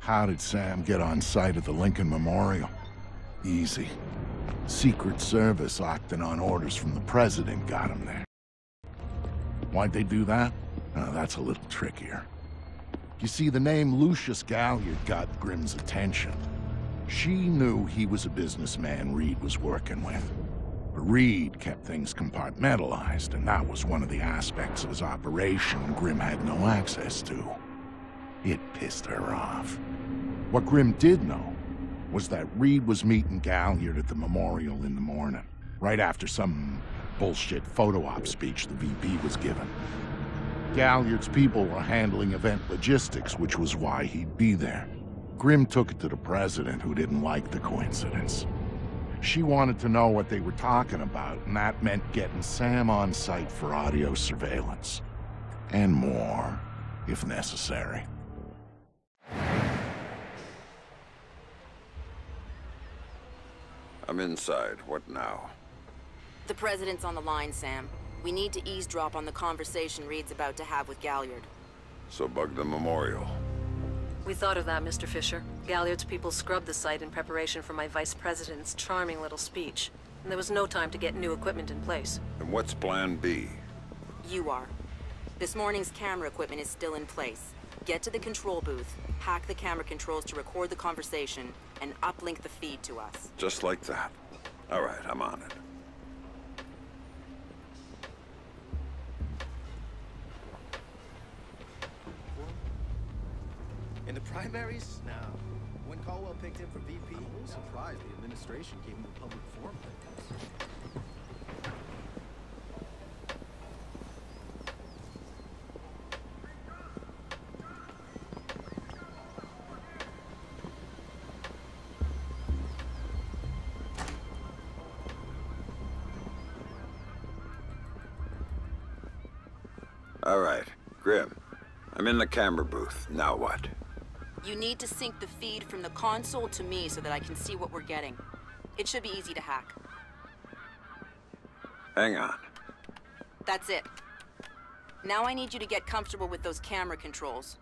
How did Sam get on site at the Lincoln Memorial? Easy. Secret Service acting on orders from the President got him there. Why'd they do that? That's a little trickier. You see, the name Lucius Galliard got Grimm's attention. She knew he was a businessman Reed was working with. But Reed kept things compartmentalized, and that was one of the aspects of his operation Grimm had no access to. It pissed her off. What Grimm did know was that Reed was meeting Galliard at the memorial in the morning, right after some bullshit photo op speech the VP was giving. Galliard's people were handling event logistics, which was why he'd be there. Grimm took it to the President, who didn't like the coincidence. She wanted to know what they were talking about, and that meant getting Sam on site for audio surveillance. And more, if necessary. I'm inside. What now? The President's on the line, Sam. We need to eavesdrop on the conversation Reed's about to have with Galliard. So bug the memorial. We thought of that, Mr. Fisher. Galliard's people scrubbed the site in preparation for my Vice President's charming little speech. And there was no time to get new equipment in place. And what's plan B? You are. This morning's camera equipment is still in place. Get to the control booth, hack the camera controls to record the conversation, and uplink the feed to us. Just like that. All right, I'm on it. In the primaries? No. When Caldwell picked him for VP, I'm a little surprised the administration gave him a public forum like this. All right, Grimm. I'm in the camera booth. Now what? You need to sync the feed from the console to me so that I can see what we're getting. It should be easy to hack. Hang on. That's it. Now I need you to get comfortable with those camera controls.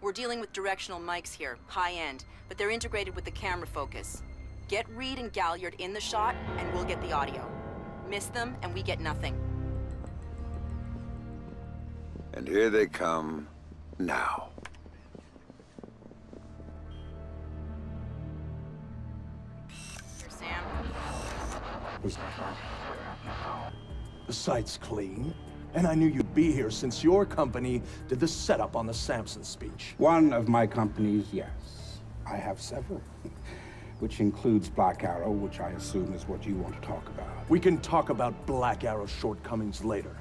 We're dealing with directional mics here, high-end, but they're integrated with the camera focus. Get Reed and Galliard in the shot, and we'll get the audio. Miss them, and we get nothing. And here they come now. Sam? The site's clean, and I knew you'd be here since your company did the setup on the Samson speech. One of my companies, yes. I have several, which includes Black Arrow, which I assume is what you want to talk about. We can talk about Black Arrow's shortcomings later.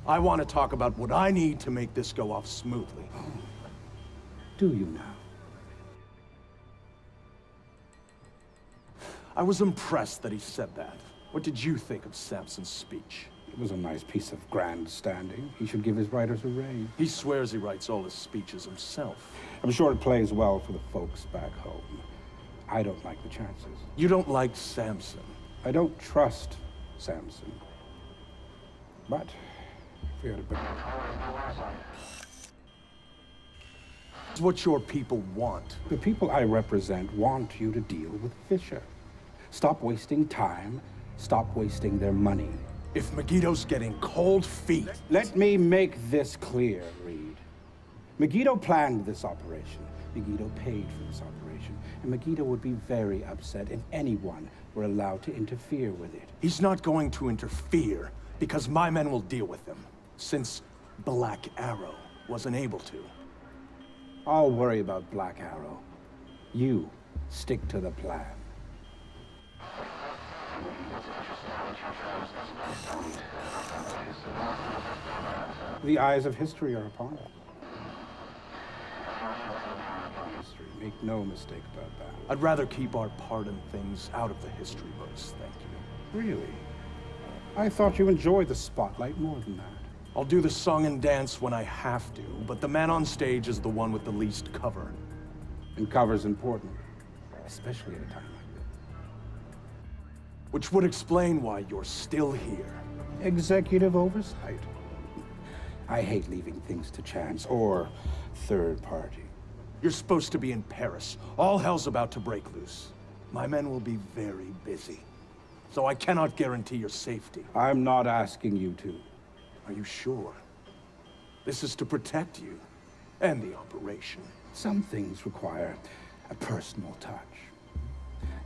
I want to talk about what I need to make this go off smoothly. Do you now? I was impressed that he said that. What did you think of Samson's speech? It was a nice piece of grandstanding. He should give his writers a raise. He swears he writes all his speeches himself. I'm sure it plays well for the folks back home. I don't like the chances. You don't like Samson? I don't trust Samson. But if we had a bit... It's what your people want. The people I represent want you to deal with Fisher. Stop wasting time. Stop wasting their money. If Megiddo's getting cold feet... Let me make this clear, Reed. Megiddo planned this operation. Megiddo paid for this operation. And Megiddo would be very upset if anyone were allowed to interfere with it. He's not going to interfere because my men will deal with him, since Black Arrow wasn't able to. I'll worry about Black Arrow. You stick to the plan. The eyes of history are upon it. History. Make no mistake about that. I'd rather keep our part in things out of the history books, thank you. Really? I thought you enjoyed the spotlight more than that. I'll do the song and dance when I have to, but the man on stage is the one with the least cover. And cover's important, especially at a time like this. Which would explain why you're still here. Executive oversight. I hate leaving things to chance or third party. You're supposed to be in Paris. All hell's about to break loose. My men will be very busy. So I cannot guarantee your safety. I'm not asking you to. Are you sure? This is to protect you and the operation. Some things require a personal touch.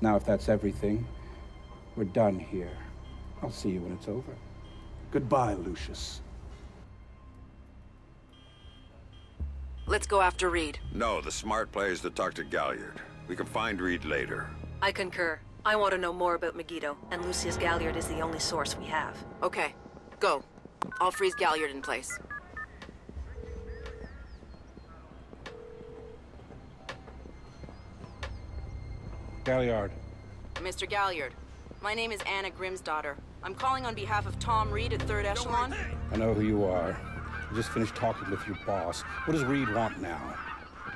Now, if that's everything, we're done here. I'll see you when it's over. Goodbye, Lucius. Let's go after Reed. No, the smart play is to talk to Galliard. We can find Reed later. I concur. I want to know more about Megiddo, and Lucius Galliard is the only source we have. Okay, go. I'll freeze Galliard in place. Galliard. Mr. Galliard, my name is Anna Grimsdottir. I'm calling on behalf of Tom Reed at 3rd Echelon. I know who you are. I just finished talking with your boss. What does Reed want now?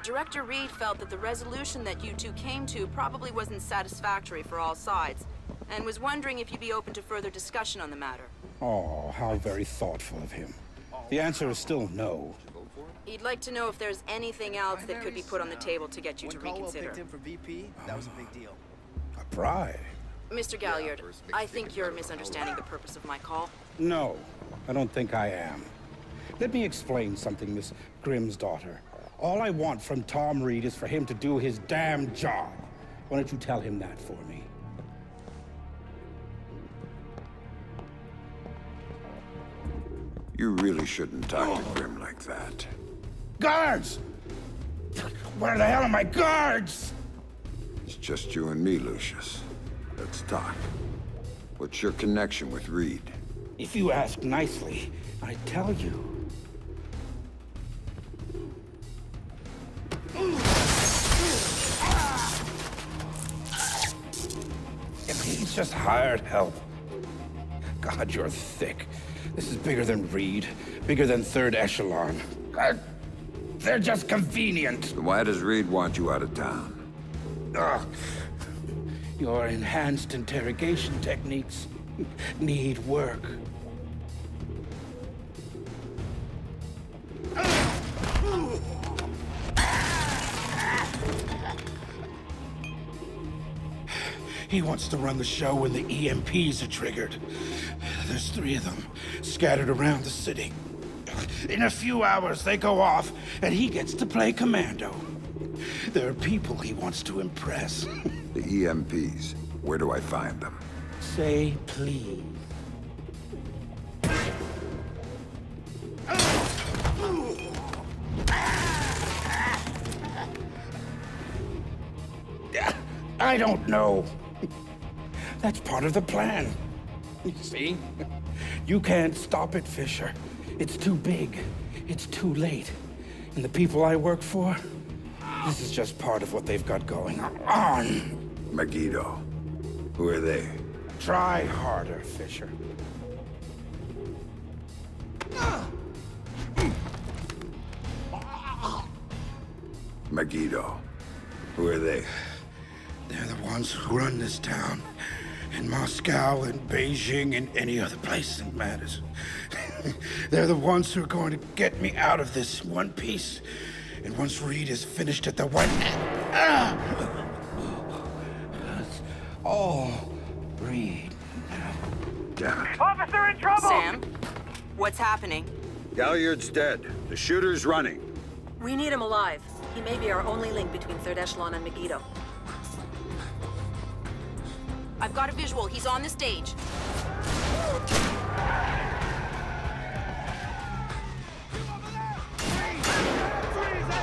Director Reed felt that the resolution that you two came to probably wasn't satisfactory for all sides, and was wondering if you'd be open to further discussion on the matter. Oh, how very thoughtful of him. The answer is still no. He'd like to know if there's anything else that could be put on the table to get you to When Caldwell reconsider. picked him for VP, that was a big deal. A pride? Mr. Galliard, I think you're misunderstanding the purpose of my call. No, I don't think I am. Let me explain something, Miss Grimsdottir. All I want from Tom Reed is for him to do his damn job. Why don't you tell him that for me? You really shouldn't talk to Grim like that. Guards! Where the hell are my guards? It's just you and me, Lucius. Let's talk. What's your connection with Reed? If you ask nicely, I tell you. He's just hired help. God, you're thick. This is bigger than Reed, bigger than 3rd Echelon. They're just convenient. So why does Reed want you out of town? Your enhanced interrogation techniques need work. He wants to run the show when the EMPs are triggered. There's 3 of them, scattered around the city. In a few hours, they go off, and he gets to play commando. There are people he wants to impress. The EMPs. Where do I find them? Say please. I don't know. That's part of the plan. You see? You can't stop it, Fisher. It's too big. It's too late. And the people I work for, this is just part of what they've got going on. Megiddo. Who are they? Try harder, Fisher. Megiddo. Who are they? They're the ones who run this town. In Moscow and Beijing and any other place that matters. They're the ones who are going to get me out of this in one piece. And once Reed is finished at the White... It's all Reed. Damn it. Officer in trouble! Sam, what's happening? Galliard's dead. The shooter's running. We need him alive. He may be our only link between 3rd Echelon and Megiddo. I've got a visual. He's on the stage.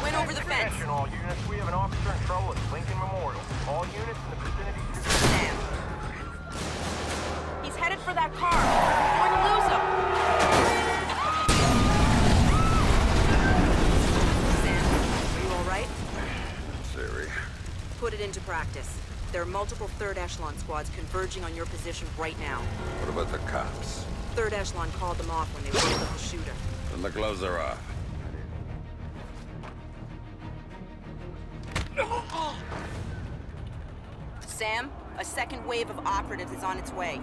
Went over the fence. Attention all units, we have an officer in trouble at Lincoln Memorial. All units in the vicinity to... Sam. He's headed for that car. We're going to lose him. Sam, are you all right? Siri. Put it into practice. There are multiple 3rd Echelon squads converging on your position right now. What about the cops? 3rd Echelon called them off when they rolled up the shooter. Then the gloves are off. Sam, a second wave of operatives is on its way.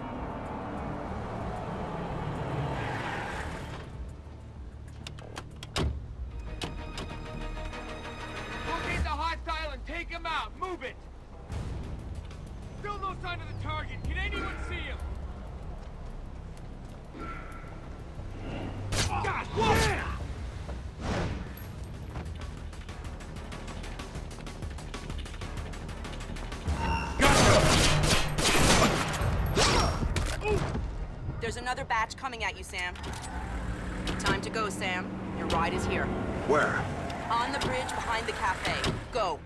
We'll need the target. Can anyone see him? God damn! There's another batch coming at you, Sam. Time to go, Sam. Your ride is here. Where? On the bridge behind the cafe. Go.